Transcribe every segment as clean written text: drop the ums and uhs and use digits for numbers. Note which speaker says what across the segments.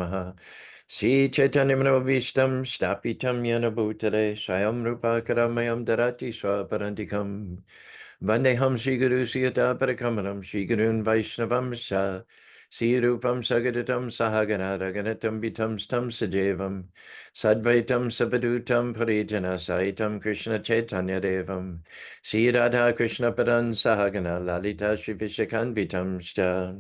Speaker 1: Maha. Sri Chaitanya Manavishtam Shtapitam Yana Bhutale Swayam Rupa Karamayam Darati Swaparantikam Vandeham Shri Guru Siyata Parakamalam Shri Gurun Vaishnavam Sha Sri Rupam Sagadatam Sahagana Raganatam Vitam Stam Sajevam Sadvaitam Sabadutam Parijana Saitam Krishna Chaitanya Devam Sri Radha Krishna Padan Sahagana Lalita Shri Vishakan Vitam Sha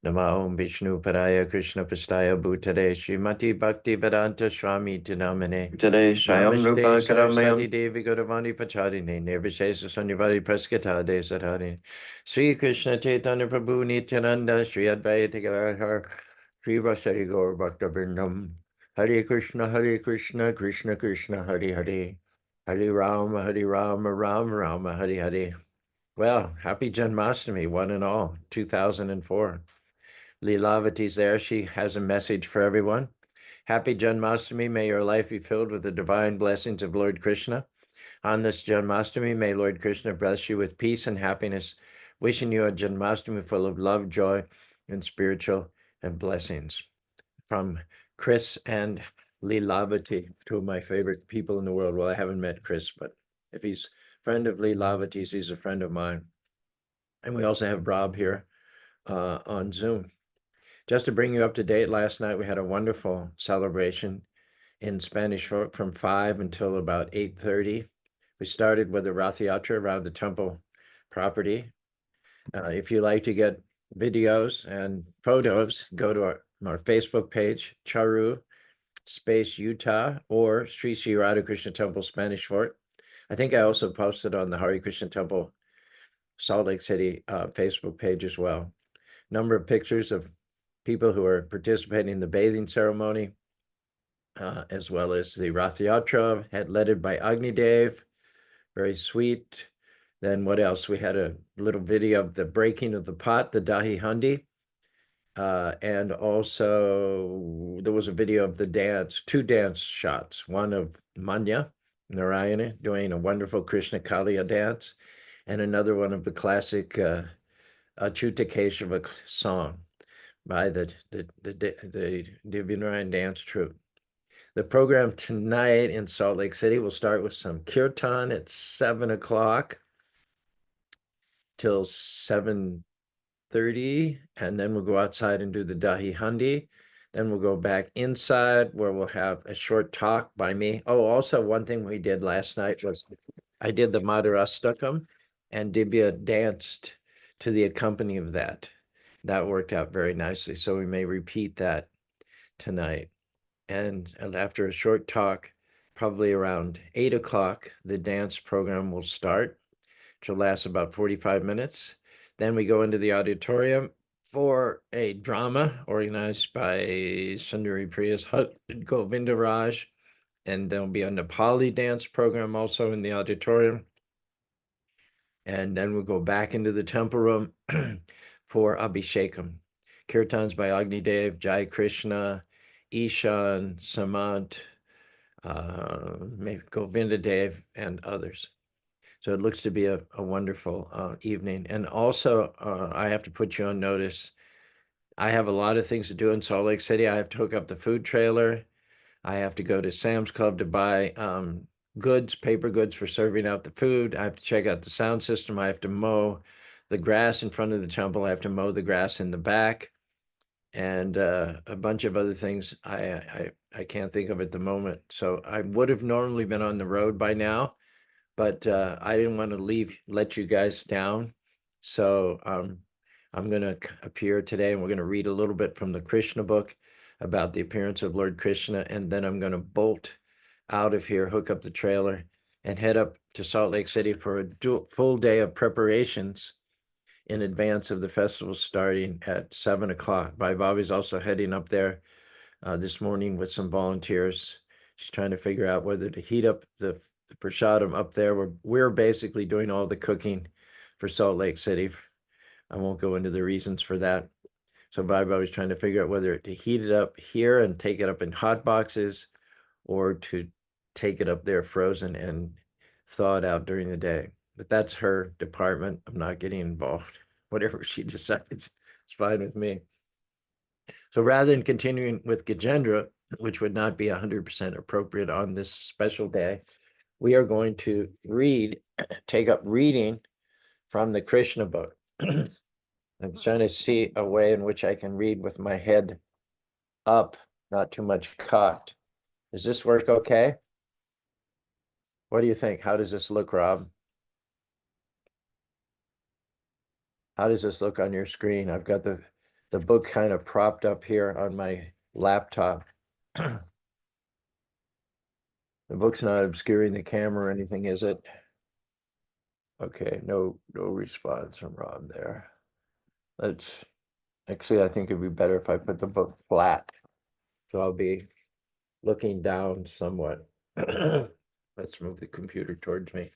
Speaker 1: Namo Om Vishnu Padaya Krishna Prastaya Bhutale Srimati Bhakti Vedanta Swami Tinamane
Speaker 2: Today, Swayam
Speaker 1: Namaste
Speaker 2: Rupa
Speaker 1: Saraswati
Speaker 2: Karamayam.
Speaker 1: Devi Gauravani Pacharine Nirvishesa Sanyavadi Praskata De Sarhari Sri Krishna Chaitanya Prabhu Nityananda Sri Advaita Gadadhar Sri Vasari Gaur Bhakta Vrindam Hare Krishna Krishna Krishna Hare Hare Hare Rama Rama Hare Hare. Well, happy Janmastami, one and all, 2004. Leelavati's there. She has a message for everyone. Happy Janmastami. May your life be filled with the divine blessings of Lord Krishna. On this Janmastami, may Lord Krishna bless you with peace and happiness. Wishing you a Janmastami full of love, joy, and spiritual and blessings. From Chris and Leelavati, two of my favorite people in the world. Well, I haven't met Chris, but if he's a friend of Leelavati's, he's a friend of mine. And we also have Rob here on Zoom. Just to bring you up to date, last night we had a wonderful celebration in Spanish from 5 until about 8:30. We started with the Rath Yatra around the temple property. If you like to get videos and photos, go to our Facebook page, Caru, space Utah, or Sri Sri Radhakrishna Temple Spanish Fort. I think I also posted on the Hare Krishna Temple Salt Lake City Facebook page as well. Number of pictures of people who are participating in the bathing ceremony, as well as the Rath Yatra, led by Agni Dev, very sweet. Then what else? We had a little video of the breaking of the pot, the Dahi Handi, and also there was a video of the dance, two dance shots, one of Manya Narayana doing a wonderful Krishna Kaliya dance, and another one of the classic Achyuta Keshava song by the Divya Dance Troupe. The program tonight in Salt Lake City will start with some kirtan at 7 o'clock till 7:30, and then we'll go outside and do the Dahi Handi. Then we'll go back inside where we'll have a short talk by me. Oh, also one thing we did last night was I did the Madhurastakam, and Divya danced to the accompaniment of that. That worked out very nicely, so we may repeat that tonight. And after a short talk, probably around 8 o'clock, the dance program will start, which will last about 45 minutes. Then we go into the auditorium for a drama organized by Sundari Priya's husband, Govinda Raj, and there'll be a Nepali dance program also in the auditorium. And then we'll go back into the temple room for Abhishekam. Kirtans by Agni Dev, Jai Krishna, Ishan, Samant, maybe Govinda Dev, and others. So it looks to be a wonderful evening. And also, I have to put you on notice. I have a lot of things to do in Salt Lake City. I have to hook up the food trailer. I have to go to Sam's Club to buy goods, paper goods for serving out the food. I have to check out the sound system. I have to mow the grass in front of the temple. I have to mow the grass in the back, and a bunch of other things I can't think of at the moment. So I would have normally been on the road by now, but I didn't want to let you guys down. So I'm going to appear today, and we're going to read a little bit from the Krishna book about the appearance of Lord Krishna, and then I'm going to bolt out of here, hook up the trailer, and head up to Salt Lake City for a full day of preparations in advance of the festival starting at 7 o'clock. Vaibhavi's also heading up there this morning with some volunteers. She's trying to figure out whether to heat up the prasadam up there. We're basically doing all the cooking for Salt Lake City. I won't go into the reasons for that. So Vaibhavi's trying to figure out whether to heat it up here and take it up in hot boxes, or to take it up there frozen and thaw it out during the day. But that's her department. I'm not getting involved. Whatever she decides, it's fine with me. So rather than continuing with Gajendra, which would not be 100% appropriate on this special day, we are going to take up reading from the Krishna book. I'm trying to see a way in which I can read with my head up, not too much cocked. Does this work okay? What do you think? How does this look, Rob? How does this look on your screen? I've got the book kind of propped up here on my laptop. The book's not obscuring the camera or anything, is it? Okay, no response from Rob there. Let's actually, I think it'd be better if I put the book flat. So I'll be looking down somewhat. Let's move the computer towards me.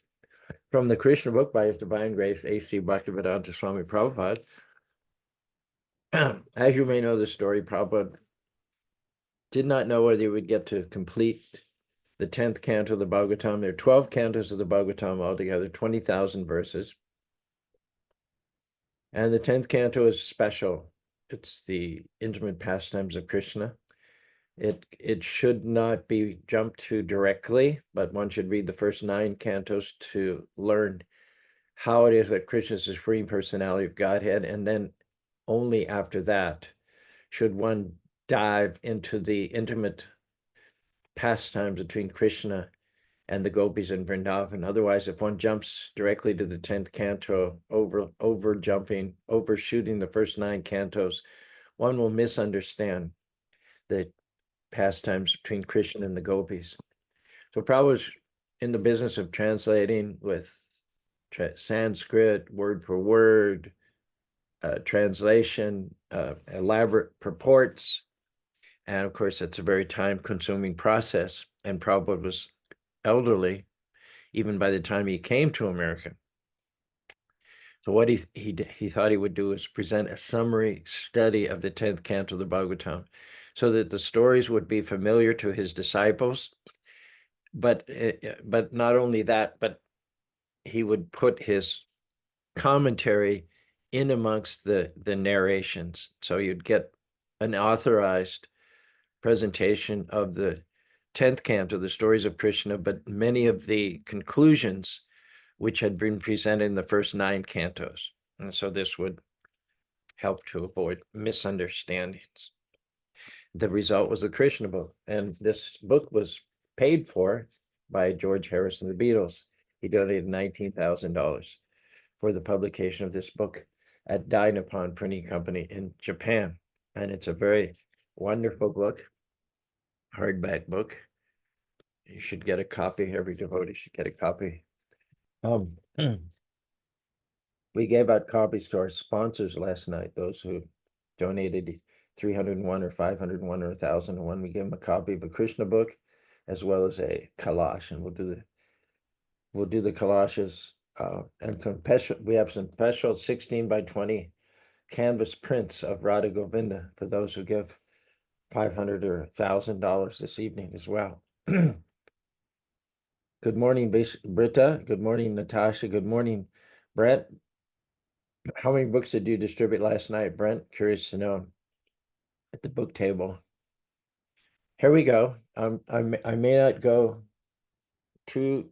Speaker 1: From the Krishna book by His Divine Grace, A.C. Bhaktivedanta Swami Prabhupada. As you may know the story, Prabhupada did not know whether he would get to complete the 10th canto of the Bhagavatam. There are 12 cantos of the Bhagavatam altogether, 20,000 verses. And the 10th canto is special. It's the intimate pastimes of Krishna. It should not be jumped to directly, but one should read the first 9 cantos to learn how it is that Krishna is the Supreme Personality of Godhead. And then only after that should one dive into the intimate pastimes between Krishna and the gopis in Vrindavan. Otherwise, if one jumps directly to the 10th canto, overshooting the first 9 cantos, one will misunderstand the pastimes between Krishna and the gopis. So Prabhupada was in the business of translating with Sanskrit, word for word, translation, elaborate purports. And of course, it's a very time-consuming process. And Prabhupada was elderly, even by the time he came to America. So what he thought he would do is present a summary study of the 10th canto of the Bhagavatam, so that the stories would be familiar to his disciples. But not only that, but he would put his commentary in amongst the narrations. So you'd get an authorized presentation of the 10th canto, the stories of Krishna, but many of the conclusions which had been presented in the first 9 cantos. And so this would help to avoid misunderstandings. The result was the Krishna book. And this book was paid for by George Harrison, the Beatles. He donated $19,000 for the publication of this book at Dai Nippon Printing Company in Japan. And it's a very wonderful book, hardback book. You should get a copy. Every devotee should get a copy. We gave out copies to our sponsors last night, those who donated 301 or 501 or 1,001. We gave them a copy of a Krishna book as well as a kalash, and we'll do the kalashes and we have some special 16 by 20 canvas prints of Radha Govinda for those who give $500 or $1,000 this evening as well. Good morning, Britta. Good morning, Natasha. Good morning, Brent. How many books did you distribute last night, Brent? Curious to know. At the book table. Here we go. I may not go too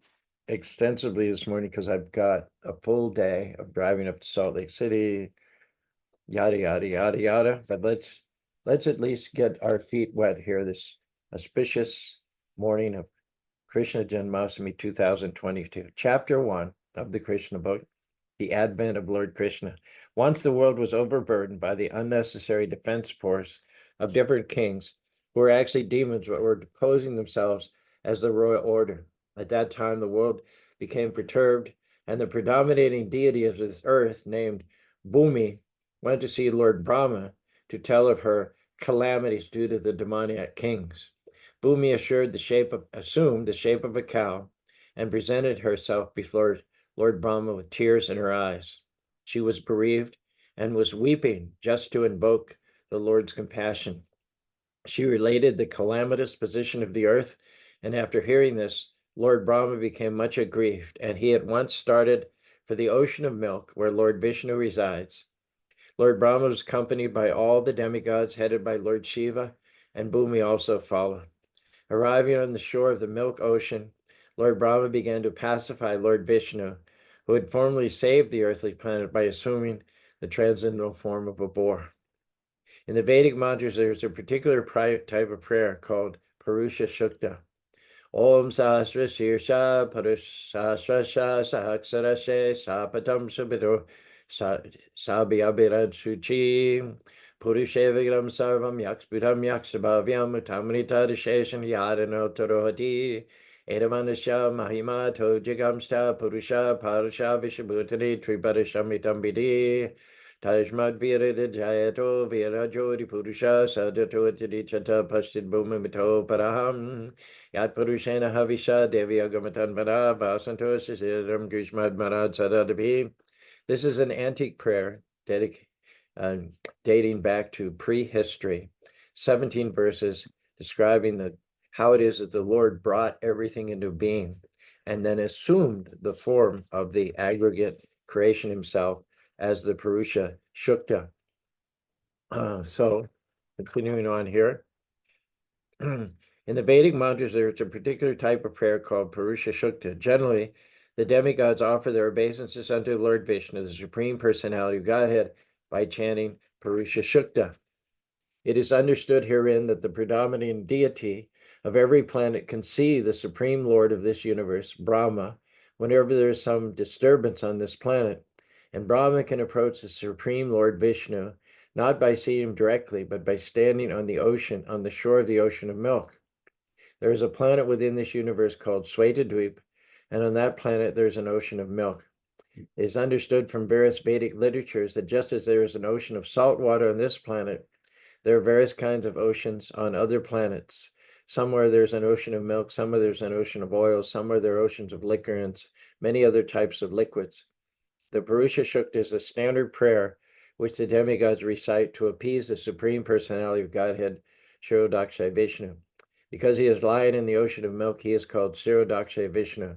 Speaker 1: extensively this morning because I've got a full day of driving up to Salt Lake City, yada, yada, yada, yada. But let's at least get our feet wet here this auspicious morning of Krishna Janmastami 2022. Chapter 1 of the Krishna book, the advent of Lord Krishna. Once the world was overburdened by the unnecessary defense force of different kings who were actually demons but were posing themselves as the royal order. At that time, the world became perturbed, and the predominating deity of this earth, named Bhumi, went to see Lord Brahma to tell of her calamities due to the demoniac kings. Bhumi assumed the shape of a cow and presented herself before Lord Brahma with tears in her eyes. She was bereaved and was weeping just to invoke the Lord's compassion. She related the calamitous position of the earth, and after hearing this, Lord Brahma became much aggrieved, and he at once started for the ocean of milk where Lord Vishnu resides. Lord Brahma was accompanied by all the demigods headed by Lord Shiva, and Bhumi also followed. Arriving on the shore of the Milk Ocean, Lord Brahma began to pacify Lord Vishnu, who had formerly saved the earthly planet by assuming the transcendental form of a boar. In the Vedic mantras, there's a particular type of prayer called Purusha Shukta. Om Sahasra Shirsha Parushasrasha Sahaksarashe Sapatam Subido Sabhyabhiran Suchi Purushevigram Sarvam Yakspidam Yaksabhavyam Utamrita Disheshan Yadano Tarohati Edamanasha Mahima Tojigamsta Purusha Parasha Vishabhutani Tripadashamitam Bidi Tajmad Virada Jayato Virajodi Purusha Sadato Chata Pashid Bhumimito Paraham Yat Purushena Havisha Devi Agamatan Vada Vasanto Sisiram Grishmad Marad Sadadabi. This is an antique prayer dating back to prehistory. 17 verses describing how it is that the Lord brought everything into being and then assumed the form of the aggregate creation himself as the Purusha Shukta. So, continuing on here. In the Vedic mantras, there's a particular type of prayer called Purusha Shukta. Generally, the demigods offer their obeisances unto Lord Vishnu, the Supreme Personality of Godhead, by chanting Purusha Shukta. It is understood herein that the predominating deity of every planet can see the Supreme Lord of this universe, Brahma, whenever there is some disturbance on this planet, and Brahma can approach the Supreme Lord Vishnu not by seeing him directly, but by standing on the ocean, on the shore of the ocean of milk. There is a planet within this universe called Svetadweep, and on that planet there's an ocean of milk. It is understood from various Vedic literatures that just as there is an ocean of salt water on this planet, there are various kinds of oceans on other planets. Somewhere there's an ocean of milk, somewhere there's an ocean of oil, somewhere there are oceans of liquor, and many other types of liquids. The Purusha Shukta is a standard prayer which the demigods recite to appease the Supreme Personality of Godhead, Kshirodakshay Vishnu. Because he is lying in the ocean of milk, he is called Kshirodakshay Vishnu.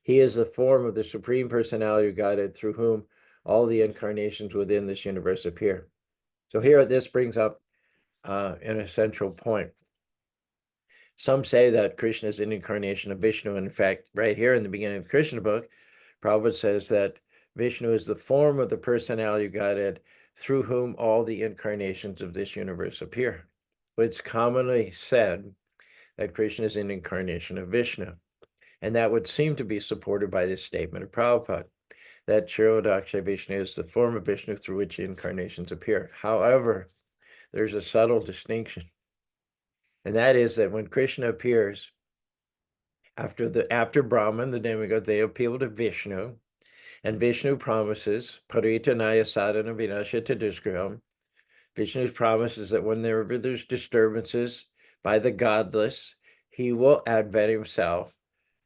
Speaker 1: He is the form of the Supreme Personality of Godhead through whom all the incarnations within this universe appear. So here this brings up an essential point. Some say that Krishna is an incarnation of Vishnu. And in fact, right here in the beginning of the Krishna book, Prabhupada says that Vishnu is the form of the personality of Godhead through whom all the incarnations of this universe appear. It's commonly said that Krishna is an incarnation of Vishnu. And that would seem to be supported by this statement of Prabhupada, that Kshirodakshay Vishnu is the form of Vishnu through which incarnations appear. However, there's a subtle distinction. And that is that when Krishna appears, after Brahman, the demigod, they appeal to Vishnu, and Vishnu promises, Paritanaya sadhana vinashita dushkriham. Vishnu promises that whenever there's disturbances by the godless, he will advent himself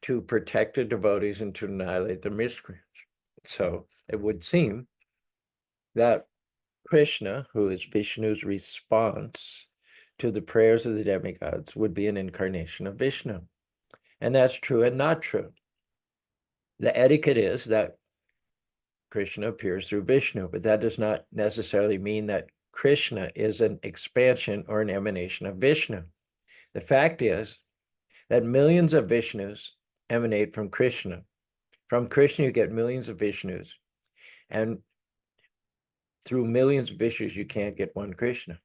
Speaker 1: to protect the devotees and to annihilate the miscreants. So it would seem that Krishna, who is Vishnu's response to the prayers of the demigods, would be an incarnation of Vishnu. And that's true and not true. The etiquette is that Krishna appears through Vishnu, but that does not necessarily mean that Krishna is an expansion or an emanation of Vishnu. The fact is that millions of Vishnus emanate from Krishna. From Krishna, you get millions of Vishnus. And through millions of Vishnus, you can't get one Krishna.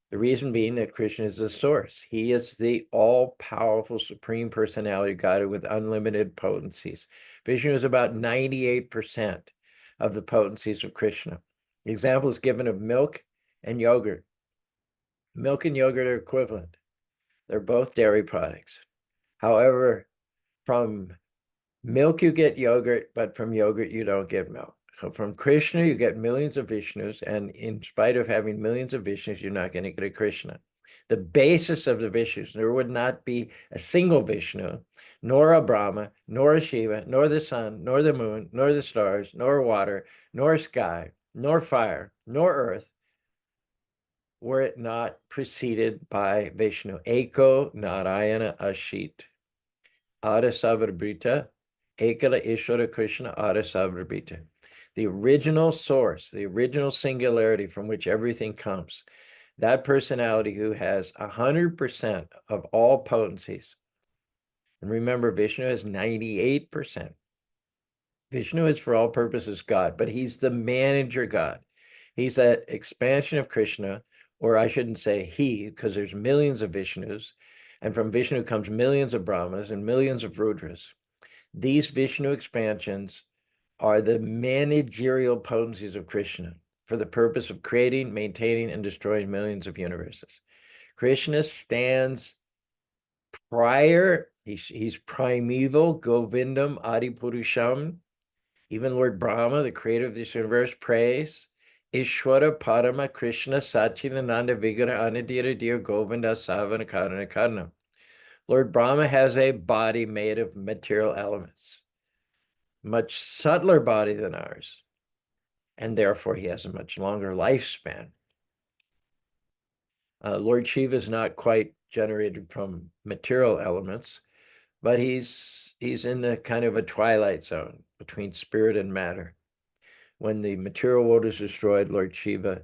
Speaker 1: The reason being that Krishna is the source. He is the all-powerful Supreme Personality of God with unlimited potencies. Vishnu is about 98% of the potencies of Krishna. The example is given of milk and yogurt. Milk and yogurt are equivalent. They're both dairy products. However, from milk you get yogurt, but from yogurt you don't get milk. So from Krishna, you get millions of Vishnus, and in spite of having millions of Vishnus, you're not going to get a Krishna. The basis of the Vishnus, there would not be a single Vishnu, nor a Brahma, nor a Shiva, nor the sun, nor the moon, nor the stars, nor water, nor sky, nor fire, nor earth, were it not preceded by Vishnu. Eko Narayana Ashit. Ada Savarbrita, Ekala Ishvara Krishna Ada Savarbrita. the original source, the original singularity from which everything comes, that personality who has 100% of all potencies. And remember, Vishnu has 98%. Vishnu is for all purposes God, but he's the manager God. He's that expansion of Krishna, or I shouldn't say he, because there's millions of Vishnus, and from Vishnu comes millions of Brahmas and millions of Rudras. These Vishnu expansions are the managerial potencies of Krishna for the purpose of creating, maintaining, and destroying millions of universes. Krishna stands prior, he's primeval, Govindam, Adipurusham. Even Lord Brahma, the creator of this universe, prays, Ishwara Parama Krishna Satchidananda Vigara Anadira Dear Govinda Savana Karana Karna. Lord Brahma has a body made of material elements, much subtler body than ours, and therefore he has a much longer lifespan. Lord Shiva is not quite generated from material elements, but he's in the kind of a twilight zone between spirit and matter. When the material world is destroyed, Lord Shiva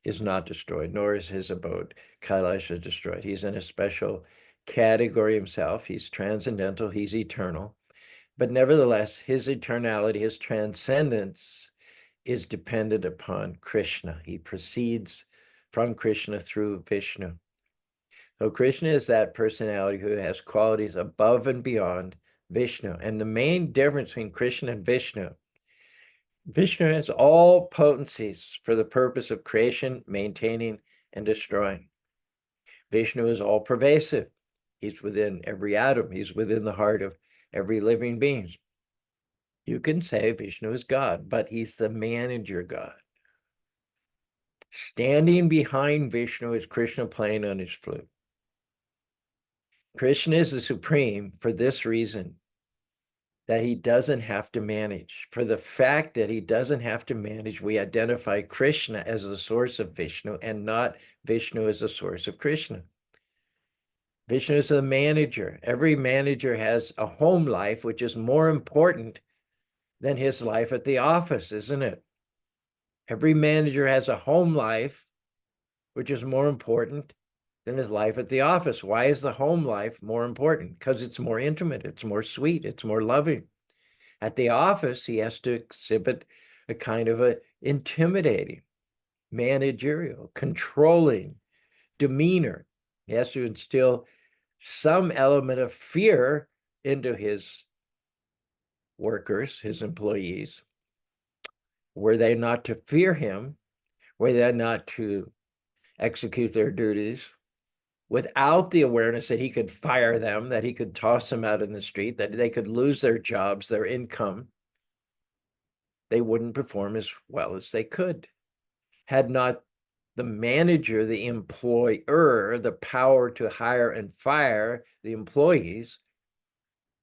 Speaker 1: is not destroyed, nor is his abode. Kailash is destroyed. He's in a special category himself. He's transcendental, he's eternal. But nevertheless, his eternality, his transcendence is dependent upon Krishna. He proceeds from Krishna through Vishnu. So Krishna is that personality who has qualities above and beyond Vishnu. And the main difference between Krishna and Vishnu has all potencies for the purpose of creation, maintaining, and destroying. Vishnu is all pervasive. He's within every atom. He's within the heart of every living being. You can say Vishnu is God, but he's the manager God. Standing behind Vishnu is Krishna playing on his flute. Krishna is the supreme for this reason, that he doesn't have to manage. For the fact that he doesn't have to manage, we identify Krishna as the source of Vishnu and not Vishnu as the source of Krishna. Vishnu is the manager. Every manager has a home life, which is more important than his life at the office, isn't it? Every manager has a home life, which is more important than his life at the office. Why is the home life more important? Because it's more intimate, it's more sweet, it's more loving. At the office, he has to exhibit a kind of a intimidating, managerial, controlling demeanor. He has to instill some element of fear into his workers, his employees. Were they not to fear him, were they not to execute their duties without the awareness that he could fire them, that he could toss them out in the street, that they could lose their jobs, their income, they wouldn't perform as well as they could. Had not the manager, the employer, the power to hire and fire the employees,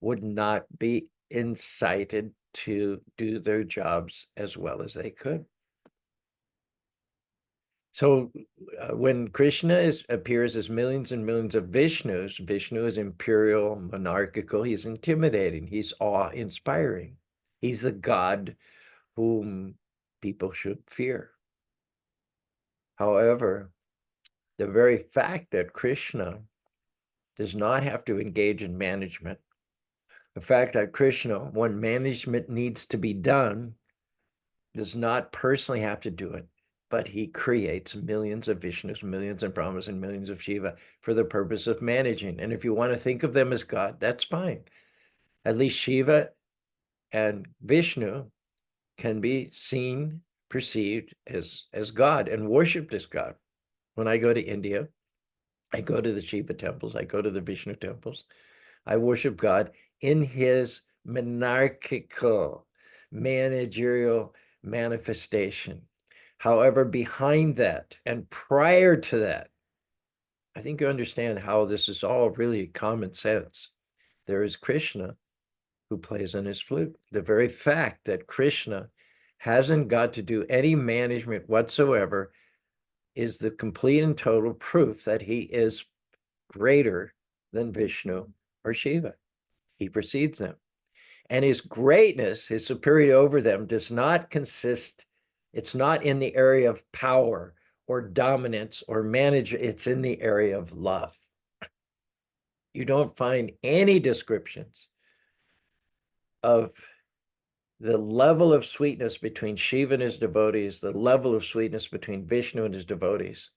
Speaker 1: would not be incited to do their jobs as well as they could. So when Krishna appears as millions and millions of Vishnus, Vishnu is imperial, monarchical, he's intimidating, he's awe-inspiring. He's the God whom people should fear. However, the very fact that Krishna does not have to engage in management, the fact that Krishna, when management needs to be done, does not personally have to do it, but he creates millions of Vishnus, millions of Brahmas, and millions of Shiva for the purpose of managing. And if you want to think of them as God, that's fine. At least Shiva and Vishnu can be seen, perceived as God and worshipped as God. When I go to India, I go to the Shiva temples, I go to the Vishnu temples, I worship God in his monarchical, managerial manifestation. However, behind that and prior to that, I think you understand how this is all really common sense. There is Krishna who plays on his flute. The very fact that Krishna hasn't got to do any management whatsoever is the complete and total proof that he is greater than Vishnu or Shiva. He precedes them. And his greatness, his superiority over them, does not consist, it's not in the area of power or dominance or management, it's in the area of love. You don't find any descriptions of the level of sweetness between Shiva and his devotees, the level of sweetness between Vishnu and his devotees,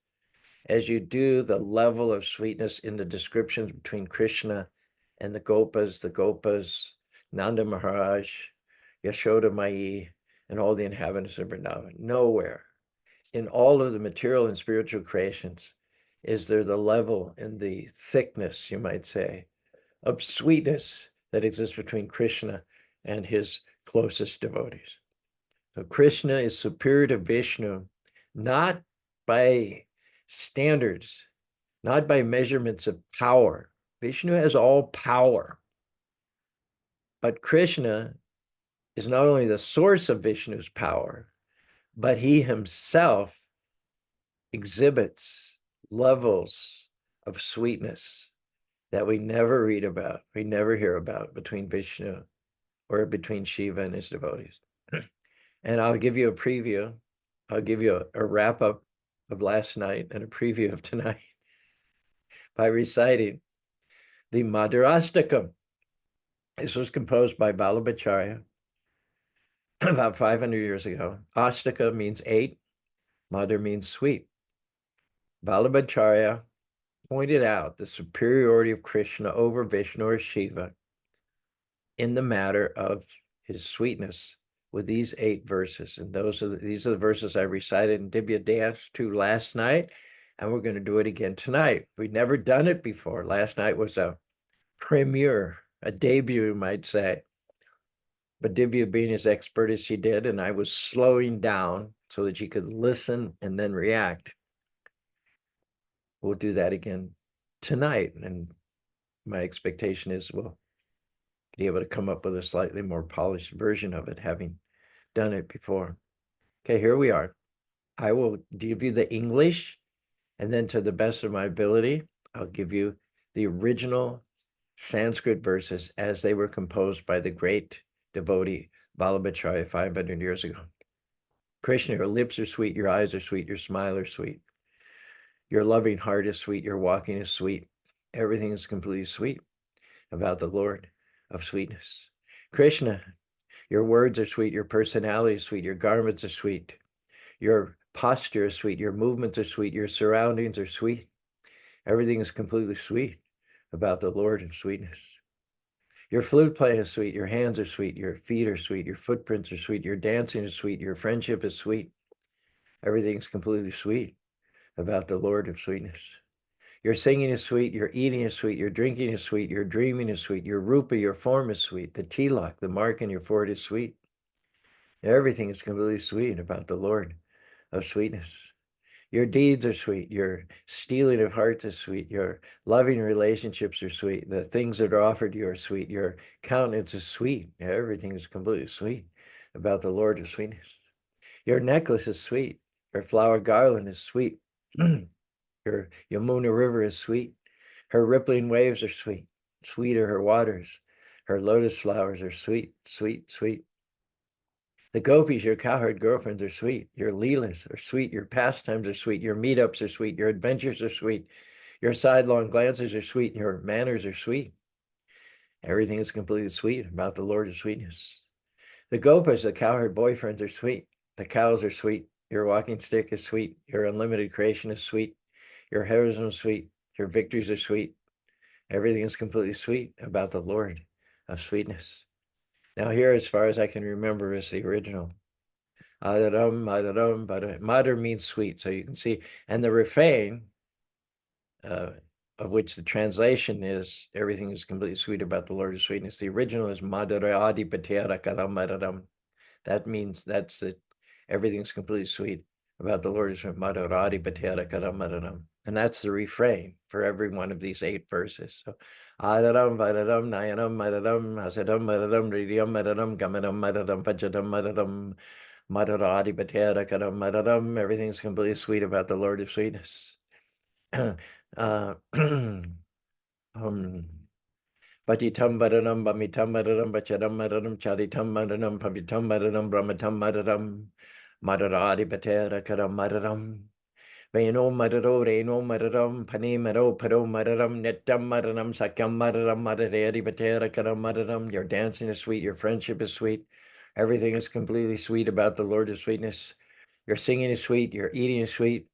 Speaker 1: as you do the level of sweetness in the descriptions between Krishna and the Gopas, Nanda Maharaj, Yashoda Mai, and all the inhabitants of Vrindavan. Nowhere in all of the material and spiritual creations is there the level and the thickness, you might say, of sweetness that exists between Krishna and his closest devotees. So Krishna is superior to Vishnu, not by standards, not by measurements of power. Vishnu has all power, but Krishna is not only the source of Vishnu's power, but he himself exhibits levels of sweetness that we never read about, we never hear about between Vishnu or between Shiva and his devotees. And I'll give you a preview. I'll give you a wrap up of last night and a preview of tonight by reciting the Madhurastakam. This was composed by Vallabhacharya about 500 years ago. Astaka means 8, Madhur means sweet. Vallabhacharya pointed out the superiority of Krishna over Vishnu or Shiva in the matter of his sweetness with these 8 verses. And these are the verses I recited in Divya Dance 2 last night, and we're going to do it again tonight. We've never done it before. Last night was a premiere, a debut, you might say. But Divya being as expert as she did, and I was slowing down so that she could listen and then react. We'll do that again tonight. And my expectation is we'll be able to come up with a slightly more polished version of it, having done it before. Okay, here we are. I will give you the English, and then to the best of my ability, I'll give you the original Sanskrit verses as they were composed by the great devotee Vallabhacharya 500 years ago. Krishna, your lips are sweet, your eyes are sweet, your smile is sweet. Your loving heart is sweet, your walking is sweet. Everything is completely sweet about the Lord of sweetness. Krishna, your words are sweet, your personality is sweet, your garments are sweet, your posture is sweet, your movements are sweet, your surroundings are sweet. Everything is completely sweet about the Lord of sweetness. Your flute playing is sweet, your hands are sweet, your feet are sweet, your footprints are sweet, your dancing is sweet, your friendship is sweet. Everything is completely sweet about the Lord of sweetness. Your singing is sweet, your eating is sweet, your drinking is sweet, your dreaming is sweet, your rupa, your form is sweet, the tilak, the mark in your forehead is sweet. Everything is completely sweet about the Lord of sweetness. Your deeds are sweet, your stealing of hearts is sweet, your loving relationships are sweet, the things that are offered you are sweet, your countenance is sweet. Everything is completely sweet about the Lord of sweetness. Your necklace is sweet, your flower garland is sweet. Your Yamuna River is sweet. Her rippling waves are sweet. Sweet are her waters. Her lotus flowers are sweet, sweet, sweet. The gopis, your cowherd girlfriends, are sweet. Your leelas are sweet. Your pastimes are sweet. Your meetups are sweet. Your adventures are sweet. Your sidelong glances are sweet. Your manners are sweet. Everything is completely sweet about the Lord of sweetness. The gopas, the cowherd boyfriends, are sweet. The cows are sweet. Your walking stick is sweet. Your unlimited creation is sweet. Your heroism is sweet. Your victories are sweet. Everything is completely sweet about the Lord of sweetness. Now here, as far as I can remember, is the original. Adaram, adaram, madhur means sweet. So you can see, and the refrain, of which the translation is, everything is completely sweet about the Lord of sweetness. The original is madhurayadi pateyarakaram madaram. That means that's it. Everything's completely sweet about the Lord of sweetness. Madhuradi pateyarakaram madaram. And that's the refrain for every one of these 8 verses. So, Adaram, Vadaram, Nayanam, Madaram, Hasadam, Madaram, Ridyam, Madaram, Gamadam, Madaram, Pajadam, Madaram, Madhuradi pateyarakaram madaram. Everything's completely sweet about the Lord of sweetness. uh, um, Patitam Maranam, Bamitam Maranam, Bachadam Maranam, Charitam Maranam, Pavitam Maranam, Brahmatam Maranam, Madaradi Patera Karam Maranam. Veno Mararo, Reno Mararam, Pane Maro, Paro Mararam, Netam Mararam, Sakam Mararam, Madaradi Patera Karam Mararam. Your dancing is sweet, your friendship is sweet. Everything is completely sweet about the Lord of sweetness. Your singing is sweet, your eating is sweet.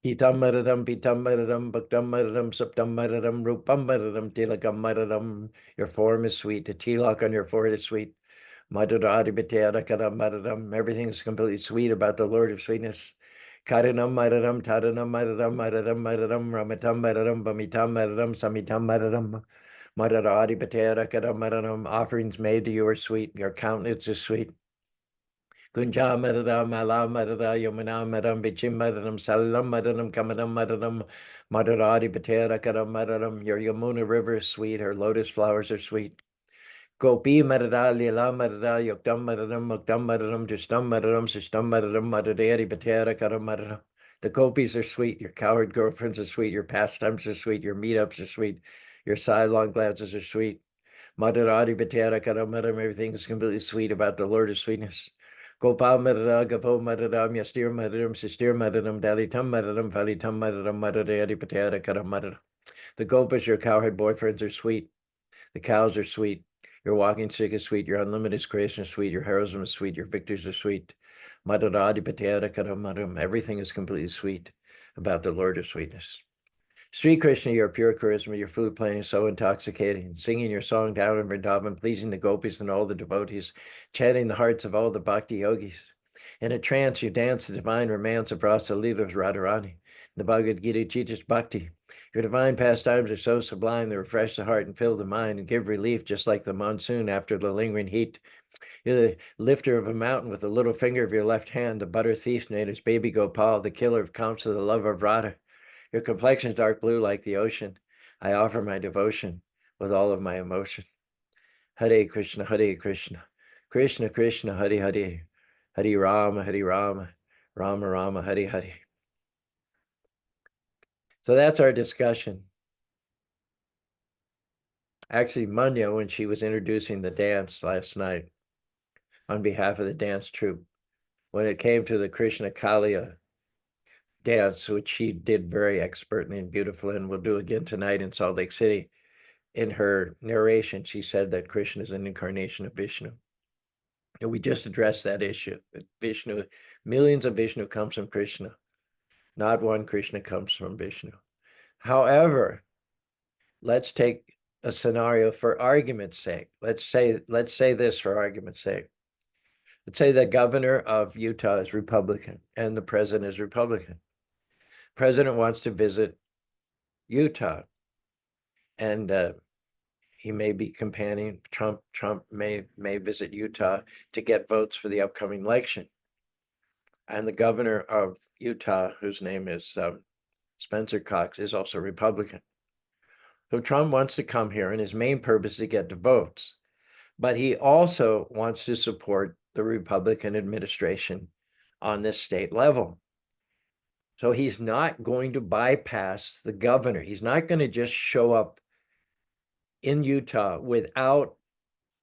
Speaker 1: Hitam Maradam, Pitam Maradam, Bhaktam Maradam, Saptam Maradam, Rupam Maradam, Tilakam Maradam. Your form is sweet. The tilak on your forehead is sweet. Madhurari Bhatera Karam Maradam. Everything is completely sweet about the Lord of sweetness. Karanam Maradam, Taranam Maradam, Maradam Maradam, Ramatam Maradam, Bamitam Maradam, Samitam Maradam. Madhurari Bhatera Karam Maradam. Offerings made to you are sweet. Your countenance is sweet. Kunja Maradam, Ala Marada, Yamuna Maram, Bichim Maradam, Salam Maradam, Kamadam Maradam, Madaradi Patera Karam Maradam. Your Yamuna River is sweet, her lotus flowers are sweet. Gopi Marada, Lila Marada, Yokdam Maradam, Mukdam Maradam, Justam Maradam, Sistam Maradam, Madadari Patera Karam Maradam. The gopis are sweet, your cowherd girlfriends are sweet, your pastimes are sweet, your meetups are sweet, your sidelong glances are sweet. Madaradi Patera Karam Maradam, everything is completely sweet about the Lord of sweetness. Gopal Madara, Gapo Madaram, Yastir Madaram, Sistir Madaram, Dalitam Madaram, Valitam Madaram, Madare Patera Karam Madara. The Gopas, your cowherd boyfriends, are sweet. The cows are sweet. Your walking stick is sweet. Your unlimited creation is sweet. Your heroism is sweet. Your victories are sweet. Madaradi Patera Karam Madaram. Everything is completely sweet about the Lord of sweetness. Sri Krishna, your pure charisma, your flute playing is so intoxicating. Singing your song down in Vrindavan, pleasing the gopis and all the devotees, chanting the hearts of all the bhakti yogis. In a trance, you dance the divine romance of Rasa Leelas Radharani. The Bhagavad Gita teaches bhakti. Your divine pastimes are so sublime, they refresh the heart and fill the mind and give relief, just like the monsoon after the lingering heat. You're the lifter of a mountain with the little finger of your left hand, the butter thief's name is baby Gopal, the killer of Kamsa, the lover of Radha. Your complexion is dark blue like the ocean. I offer my devotion with all of my emotion. Hare Krishna, Hare Krishna, Krishna Krishna, Hare Hare, Hare Rama, Hare Rama, Rama Rama, Hare Hare. So that's our discussion. Actually, Manya, when she was introducing the dance last night on behalf of the dance troupe, when it came to the Krishna Kaliya dance, which she did very expertly and beautifully, and will do again tonight in Salt Lake City, in her narration, she said that Krishna is an incarnation of Vishnu. And we just addressed that issue. That Vishnu, millions of Vishnu comes from Krishna. Not one Krishna comes from Vishnu. However, let's take a scenario for argument's sake. Let's say this for argument's sake. Let's say the governor of Utah is Republican and the president is Republican. President wants to visit Utah, and he may be campaigning. Trump may visit Utah to get votes for the upcoming election. And the governor of Utah, whose name is Spencer Cox, is also Republican. So Trump wants to come here, and his main purpose is to get the votes. But he also wants to support the Republican administration on this state level. So he's not going to bypass the governor. He's not going to just show up in Utah without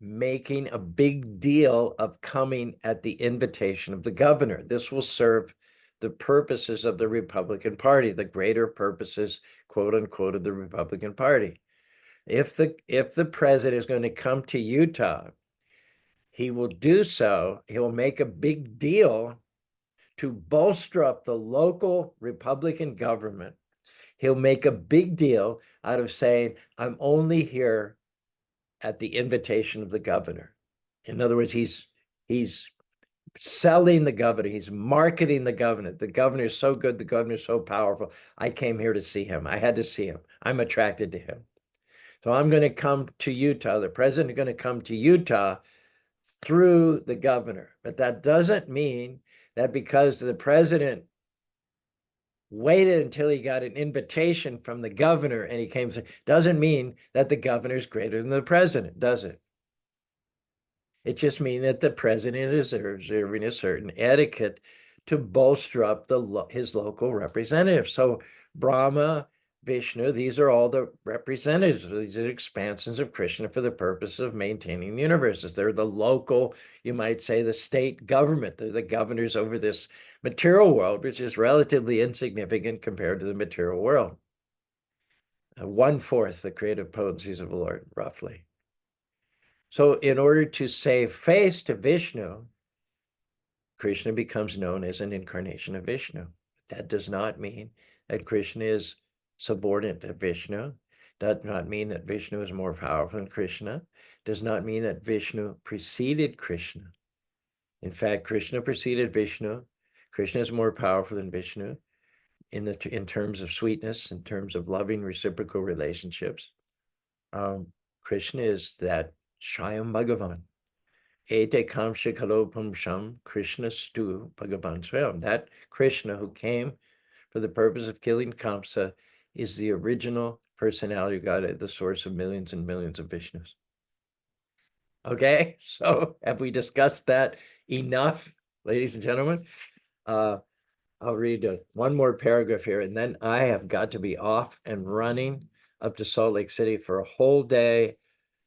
Speaker 1: making a big deal of coming at the invitation of the governor. This will serve the purposes of the Republican Party, the greater purposes, quote unquote, of the Republican Party. If the president is going to come to Utah, he will do so. He will make a big deal to bolster up the local Republican government. He'll make a big deal out of saying, I'm only here at the invitation of the governor. In other words, he's selling the governor. He's marketing the governor. The governor is so good. The governor is so powerful. I came here to see him. I had to see him. I'm attracted to him. So I'm going to come to Utah. The president is going to come to Utah through the governor. But that doesn't mean that because the president waited until he got an invitation from the governor and he came, doesn't mean that the governor is greater than the president, does it? It just means that the president is observing a certain etiquette to bolster up his local representatives. So Brahma, Vishnu. These are all the representatives. These are expansions of Krishna for the purpose of maintaining the universes. They're the local, you might say, the state government. They're the governors over this material world, which is relatively insignificant compared to the material world. 1/4 the creative potencies of the Lord, roughly. So in order to save face to Vishnu, Krishna becomes known as an incarnation of Vishnu. That does not mean that Krishna is subordinate to Vishnu. Does not mean that Vishnu is more powerful than Krishna. Does not mean that Vishnu preceded Krishna. In fact, Krishna preceded Vishnu. Krishna is more powerful than Vishnu in terms of sweetness, in terms of loving reciprocal relationships. Krishna is that Shayam Bhagavan. Ete Kamsha Kalopam Sham Krishna Stu Bhagavan Swayam. That Krishna who came for the purpose of killing Kamsa is the original personality of God, the source of millions and millions of Vishnus. Okay, so have we discussed that enough, ladies and gentlemen? I'll read one more paragraph here, and then I have got to be off and running up to Salt Lake City for a whole day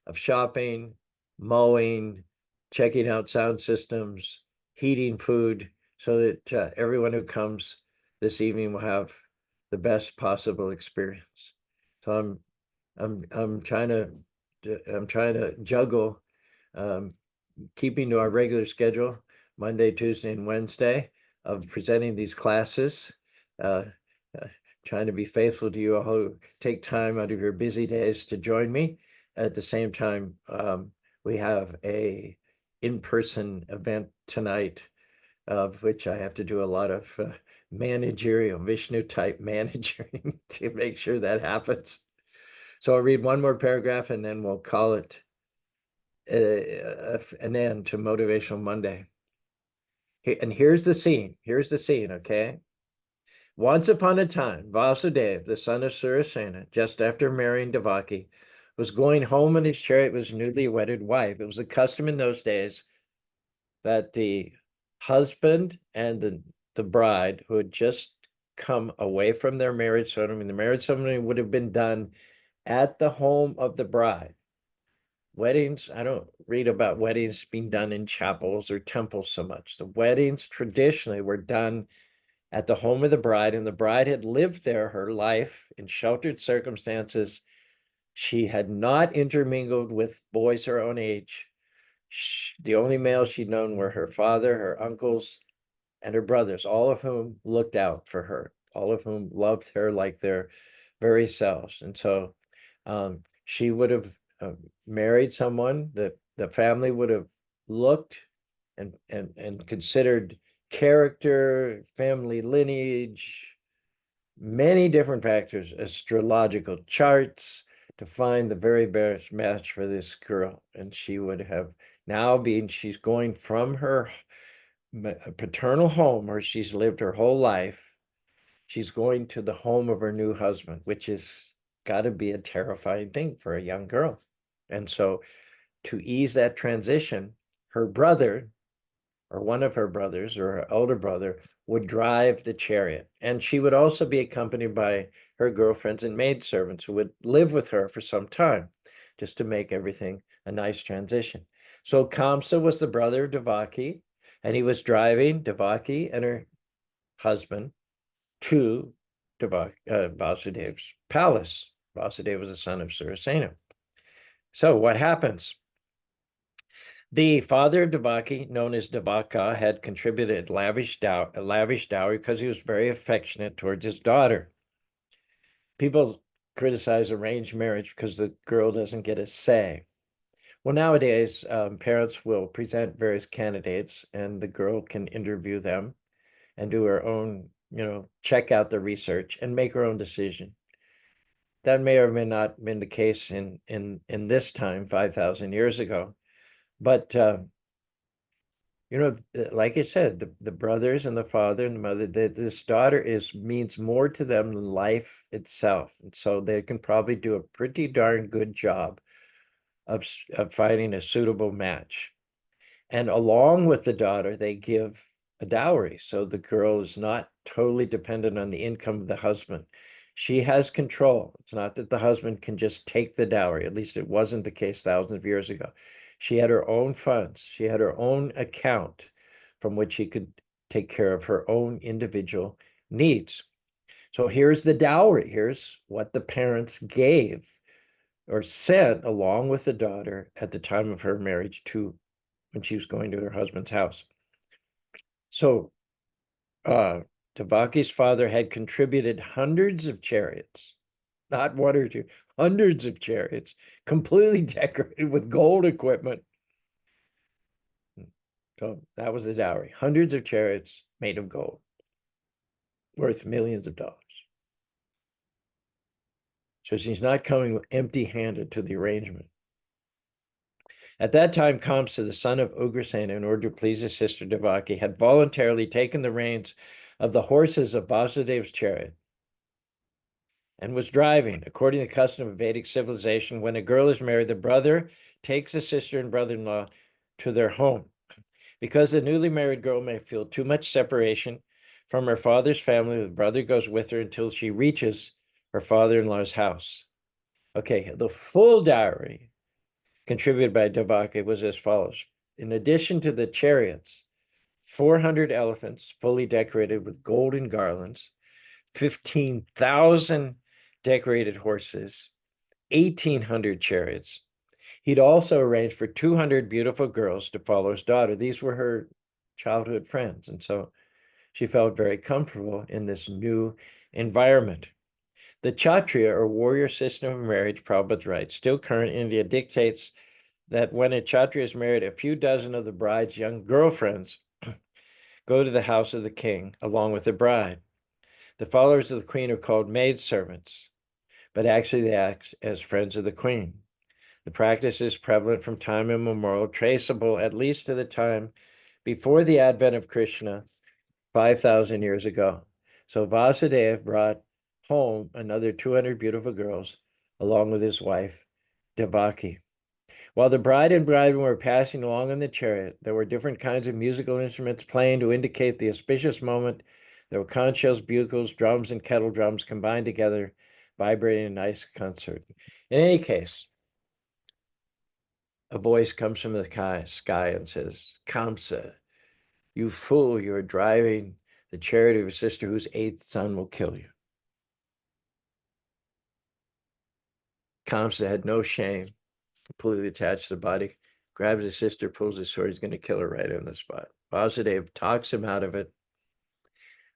Speaker 1: of shopping, mowing, checking out sound systems, heating food, so that everyone who comes this evening will have the best possible experience. So I'm trying to juggle keeping to our regular schedule, Monday, Tuesday, and Wednesday, of presenting these classes, trying to be faithful to you all who take time out of your busy days to join me. At the same time, we have a in-person event tonight, of which I have to do a lot of managerial, Vishnu type managing to make sure that happens. So I'll read one more paragraph and then we'll call it an end to Motivational Monday. And here's the scene. Here's the scene, okay? Once upon a time, Vasudeva, the son of Surasena, just after marrying Devaki, was going home in his chariot with his newly wedded wife. It was a custom in those days that the husband and the bride who had just come away from their marriage ceremony, the marriage ceremony would have been done at the home of the bride. Weddings, I don't read about weddings being done in chapels or temples so much. The weddings traditionally were done at the home of the bride, and the bride had lived there her life in sheltered circumstances. She had not intermingled with boys her own age. The only males she'd known were her father, her uncles, and her brothers, all of whom looked out for her, all of whom loved her like their very selves. And so she would have married someone that the family would have looked and considered character, family lineage, many different factors, astrological charts, to find the very best match for this girl. And she would have now she's going from her paternal home where she's lived her whole life. She's going to the home of her new husband, which is got to be a terrifying thing for a young girl. And so to ease that transition, her brother, or one of her brothers, or her older brother, would drive the chariot. And she would also be accompanied by her girlfriends and maidservants who would live with her for some time, just to make everything a nice transition. So Kamsa was the brother of Devaki, and he was driving Devaki and her husband to Vasudeva's palace. Vasudeva was the son of Surasena. So what happens? The father of Devaki, known as Devaka, had contributed a lavish dowry because he was very affectionate towards his daughter. People criticize arranged marriage because the girl doesn't get a say. Well, nowadays, parents will present various candidates and the girl can interview them and do her own, check out the research and make her own decision. That may or may not been the case in this time, 5,000 years ago. But like I said, the brothers and the father and the mother, this daughter means more to them than life itself. And so they can probably do a pretty darn good job of finding a suitable match. And along with the daughter, they give a dowry. So the girl is not totally dependent on the income of the husband. She has control. It's not that the husband can just take the dowry. At least it wasn't the case thousands of years ago. She had her own funds. She had her own account from which she could take care of her own individual needs. So here's the dowry. Here's what the parents gave or sent along with the daughter at the time of her marriage to when she was going to her husband's house. So Devaki's father had contributed hundreds of chariots, not one or two, hundreds of chariots, completely decorated with gold equipment. So that was the dowry. Hundreds of chariots made of gold, worth millions of dollars. So she's not coming empty-handed to the arrangement. At that time, Kamsa, the son of Ugrasena, in order to please his sister Devaki, had voluntarily taken the reins of the horses of Vasudeva's chariot and was driving. According to the custom of Vedic civilization, when a girl is married, the brother takes the sister and brother-in-law to their home. Because the newly married girl may feel too much separation from her father's family, the brother goes with her until she reaches her father-in-law's house. Okay, the full dowry contributed by Devaki was as follows. In addition to the chariots, 400 elephants fully decorated with golden garlands, 15,000 decorated horses, 1,800 chariots. He'd also arranged for 200 beautiful girls to follow his daughter. These were her childhood friends. And so she felt very comfortable in this new environment. The Kshatriya, or warrior system of marriage, Prabhupada writes, still current in India, dictates that when a Kshatriya is married, a few dozen of the bride's young girlfriends go to the house of the king along with the bride. The followers of the queen are called maidservants, but actually they act as friends of the queen. The practice is prevalent from time immemorial, traceable at least to the time before the advent of Krishna, 5,000 years ago. So Vasudeva brought home another 200 beautiful girls, along with his wife, Devaki. While the bride and bridegroom were passing along in the chariot, there were different kinds of musical instruments playing to indicate the auspicious moment. There were conch shells, bugles, drums, and kettle drums combined together, vibrating a nice concert. In any case, a voice comes from the sky and says, Kamsa, you fool, you're driving the chariot of your sister whose eighth son will kill you. Kamsa had no shame, completely attached to the body, grabs his sister, pulls his sword, he's going to kill her right on the spot. Vasudeva talks him out of it.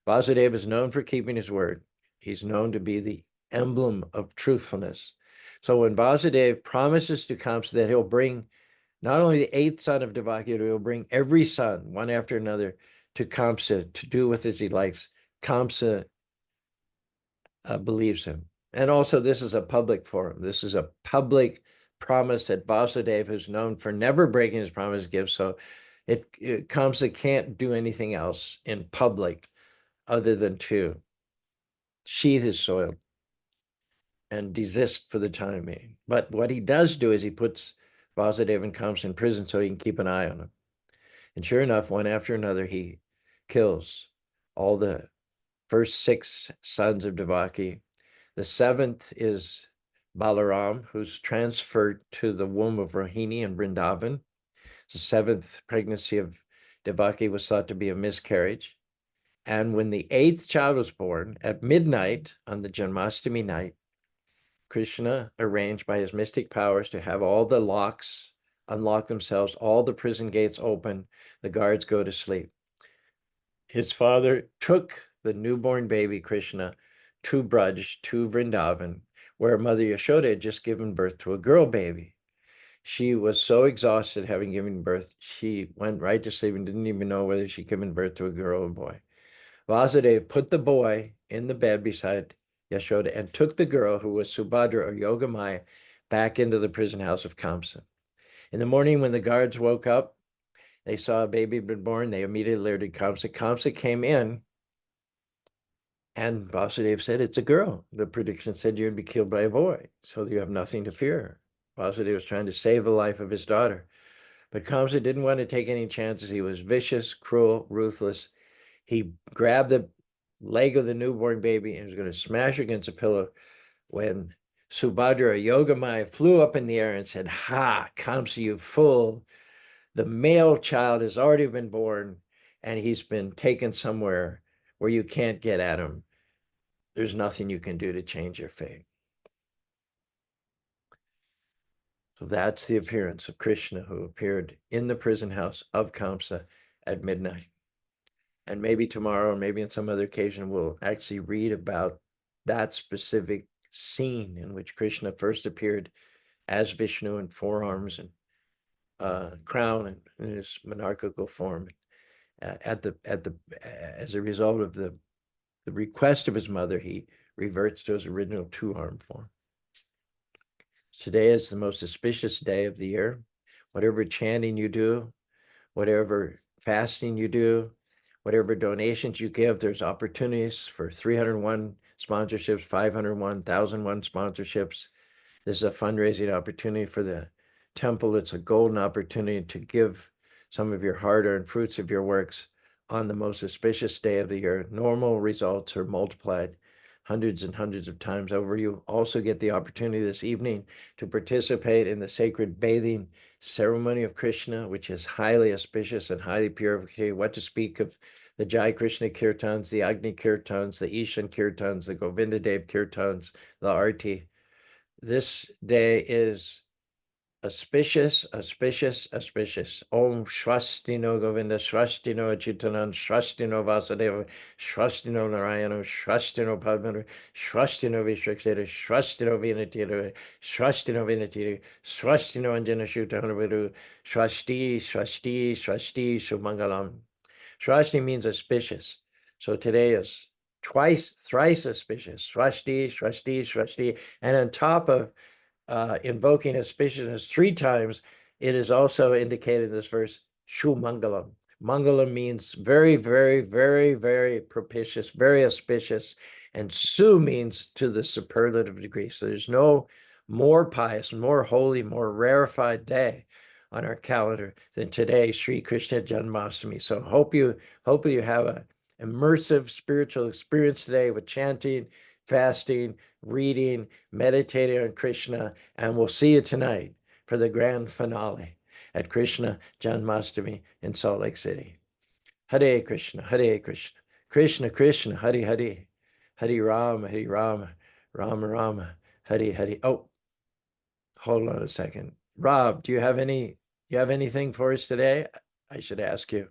Speaker 1: Vasudeva is known for keeping his word. He's known to be the emblem of truthfulness. So when Vasudeva promises to Kamsa that he'll bring not only the eighth son of Devaki, but he'll bring every son, one after another, to Kamsa to do with as he likes, Kamsa believes him. And also, this is a public forum. This is a public promise that Vasudeva, who's known for never breaking his promise, gives. So Kamsa can't do anything else in public other than to sheathe his sword and desist for the time being. But what he does do is he puts Vasudeva and Kamsa in prison so he can keep an eye on him. And sure enough, one after another, he kills all the first 6 sons of Devaki. The 7th is Balaram, who's transferred to the womb of Rohini in Vrindavan. The 7th pregnancy of Devaki was thought to be a miscarriage. And when the 8th child was born, at midnight on the Janmastami night, Krishna arranged by his mystic powers to have all the locks unlock themselves, all the prison gates open, the guards go to sleep. His father took the newborn baby Krishna to Braj, to Vrindavan, where Mother Yashoda had just given birth to a girl baby. She was so exhausted having given birth, she went right to sleep and didn't even know whether she'd given birth to a girl or a boy. Vasudeva put the boy in the bed beside Yashoda and took the girl, who was Subhadra or Yogamaya, back into the prison house of Kamsa. In the morning, when the guards woke up, they saw a baby been born. They immediately alerted Kamsa. Kamsa came in, and Vasudeva said, it's a girl. The prediction said you'd be killed by a boy, so you have nothing to fear. Vasudeva was trying to save the life of his daughter. But Kamsa didn't want to take any chances. He was vicious, cruel, ruthless. He grabbed leg of the newborn baby and was going to smash against a pillow when Subhadra, Yogamaya, flew up in the air and said, "Ha, Kamsa, you fool. The male child has already been born and he's been taken somewhere where you can't get at him. There's nothing you can do to change your fate." So that's the appearance of Krishna, who appeared in the prison house of Kamsa at midnight. And maybe tomorrow, maybe on some other occasion, we'll actually read about that specific scene in which Krishna first appeared as Vishnu in four arms and crown and in his monarchical form. As a result of the request of his mother, he reverts to his original two-arm form. Today is the most auspicious day of the year. Whatever chanting you do, whatever fasting you do, whatever donations you give, there's opportunities for 301 sponsorships, 501, 1,001 sponsorships. This is a fundraising opportunity for the temple. It's a golden opportunity to give some of your hard-earned fruits of your works on the most auspicious day of the year. Normal results are multiplied hundreds and hundreds of times over. You also get the opportunity this evening to participate in the sacred bathing ceremony of Krishna, which is highly auspicious and highly purificating. What to speak of the Jai Krishna Kirtans, the Agni Kirtans, the Ishan Kirtans, the Govinda Dev Kirtans, the Arti. This day is auspicious, auspicious, auspicious. Om Swastino Govinda, Swastino Chitanan, Swastino Vasudeva, Swastino Narayana, Swastino Padmana, Swastino Vishwakseta, Swastino Vinatira, Swastino Vinatira, Swastino Anjana Shutanaviru, Swasti, Swasti, Swasti, Sumangalam. Swasti means auspicious. So today is thrice auspicious. Swasti, Swasti, Swasti. And on top of invoking auspiciousness three times, it is also indicated in this verse, Shu Mangalam. Mangalam means very, very, very, very propitious, very auspicious, and Su means to the superlative degree. So there's no more pious, more holy, more rarefied day on our calendar than today, Sri Krishna Janmastami. So hope you have a immersive spiritual experience today with chanting, fasting, reading, meditating on Krishna, and we'll see you tonight for the grand finale at Krishna Janmastami in Salt Lake City. Hare Krishna, Hare Krishna, Krishna Krishna, Hare Hare, Hare Rama, Hare Rama, Rama Rama, Hare Hare. Oh, hold on a second. Rob, do you have anything for us today? I should ask you.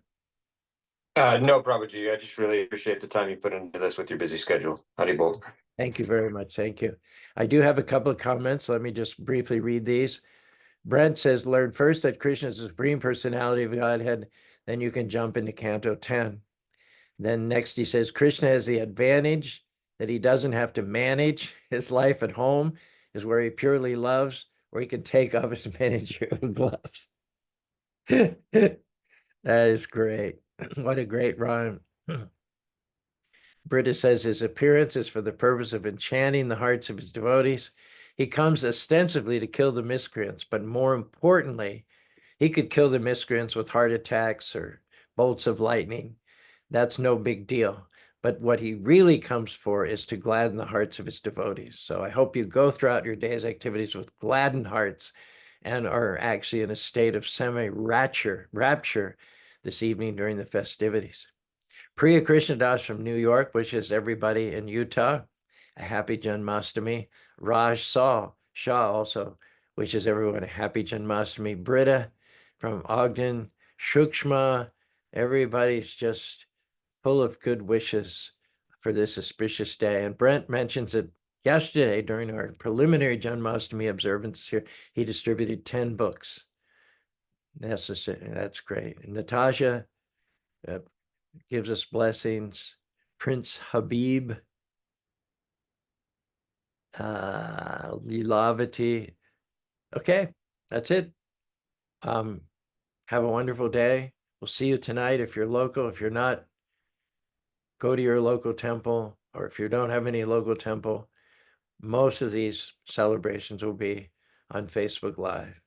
Speaker 2: No, Prabhuji. I just really appreciate the time you put into this with your busy schedule. Haribol.
Speaker 1: Thank you very much. Thank you. I do have a couple of comments. Let me just briefly read these. Brent says, learn first that Krishna is the Supreme Personality of Godhead, then you can jump into Canto 10. Then next he says, Krishna has the advantage that he doesn't have to manage his life at home, is where he purely loves, where he can take off his miniature gloves. That is great. What a great rhyme. Britta says his appearance is for the purpose of enchanting the hearts of his devotees. He comes ostensibly to kill the miscreants, but more importantly, he could kill the miscreants with heart attacks or bolts of lightning. That's no big deal. But what he really comes for is to gladden the hearts of his devotees. So I hope you go throughout your day's activities with gladdened hearts and are actually in a state of rapture this evening during the festivities. Priya Krishna Das from New York wishes everybody in Utah a happy Janmastami. Raj Shah also wishes everyone a happy Janmastami. Britta from Ogden, Shukshma, everybody's just full of good wishes for this auspicious day. And Brent mentions that yesterday, during our preliminary Janmastami observances here, he distributed 10 books. That's great. And Natasha gives us blessings. Prince Habib, Lilavati. Okay, that's it. Have a wonderful day. We'll see you tonight. If you're local, if you're not, go to your local temple, or if you don't have any local temple, most of these celebrations will be on Facebook Live.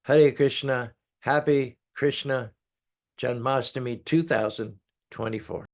Speaker 1: Hare Krishna, happy Krishna Janmastami 2024.